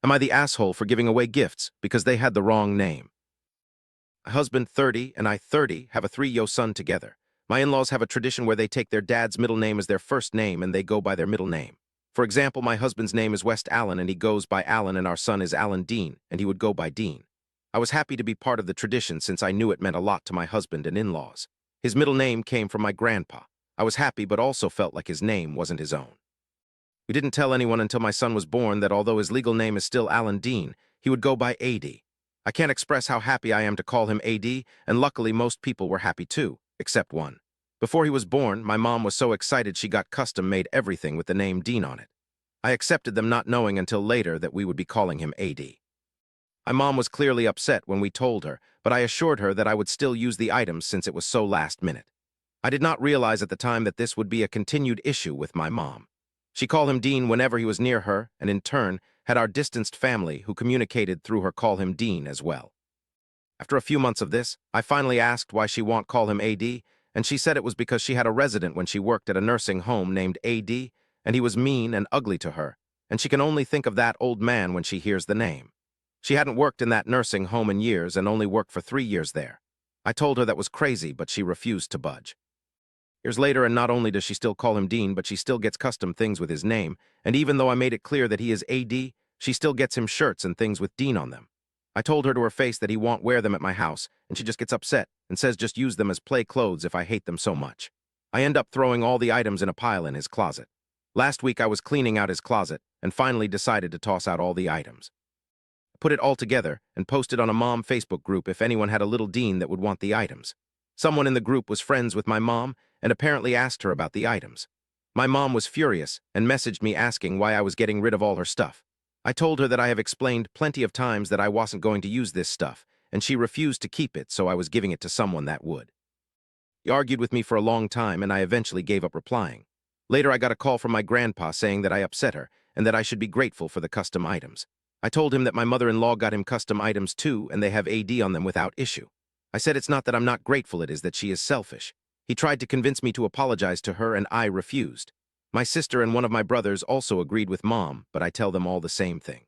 Am I the asshole for giving away gifts because they had the wrong name? My husband, 30, and I, 30, have a 3-year son together. My in-laws have a tradition where they take their dad's middle name as their first name and they go by their middle name. For example, my husband's name is West Allen and he goes by Allen, and our son is Alan Dean and he would go by Dean. I was happy to be part of the tradition since I knew it meant a lot to my husband and in-laws. His middle name came from my grandpa. I was happy but also felt like his name wasn't his own. We didn't tell anyone until my son was born that although his legal name is still Alan Dean, he would go by AD. I can't express how happy I am to call him AD, and luckily most people were happy too, except one. Before he was born, my mom was so excited she got custom-made everything with the name Dean on it. I accepted them not knowing until later that we would be calling him AD. My mom was clearly upset when we told her, but I assured her that I would still use the items since it was so last minute. I did not realize at the time that this would be a continued issue with my mom. She called him Dean whenever he was near her, and in turn, had our distanced family who communicated through her call him Dean as well. After a few months of this, I finally asked why she won't call him AD, and she said it was because she had a resident when she worked at a nursing home named AD, and he was mean and ugly to her, and she can only think of that old man when she hears the name. She hadn't worked in that nursing home in years and only worked for 3 years there. I told her that was crazy, but she refused to budge. Years later, and not only does she still call him Dean, but she still gets custom things with his name, and even though I made it clear that he is AD, she still gets him shirts and things with Dean on them. I told her to her face that he won't wear them at my house, and she just gets upset and says just use them as play clothes if I hate them so much. I end up throwing all the items in a pile in his closet. Last week I was cleaning out his closet and finally decided to toss out all the items. I put it all together and posted on a mom Facebook group if anyone had a little Dean that would want the items. Someone in the group was friends with my mom and apparently asked her about the items. My mom was furious and messaged me asking why I was getting rid of all her stuff. I told her that I have explained plenty of times that I wasn't going to use this stuff, and she refused to keep it, so I was giving it to someone that would. He argued with me for a long time, and I eventually gave up replying. Later, I got a call from my grandpa saying that I upset her and that I should be grateful for the custom items. I told him that my mother-in-law got him custom items too, and they have AD on them without issue. I said it's not that I'm not grateful, it is that she is selfish. He tried to convince me to apologize to her, and I refused. My sister and one of my brothers also agreed with Mom, but I tell them all the same thing.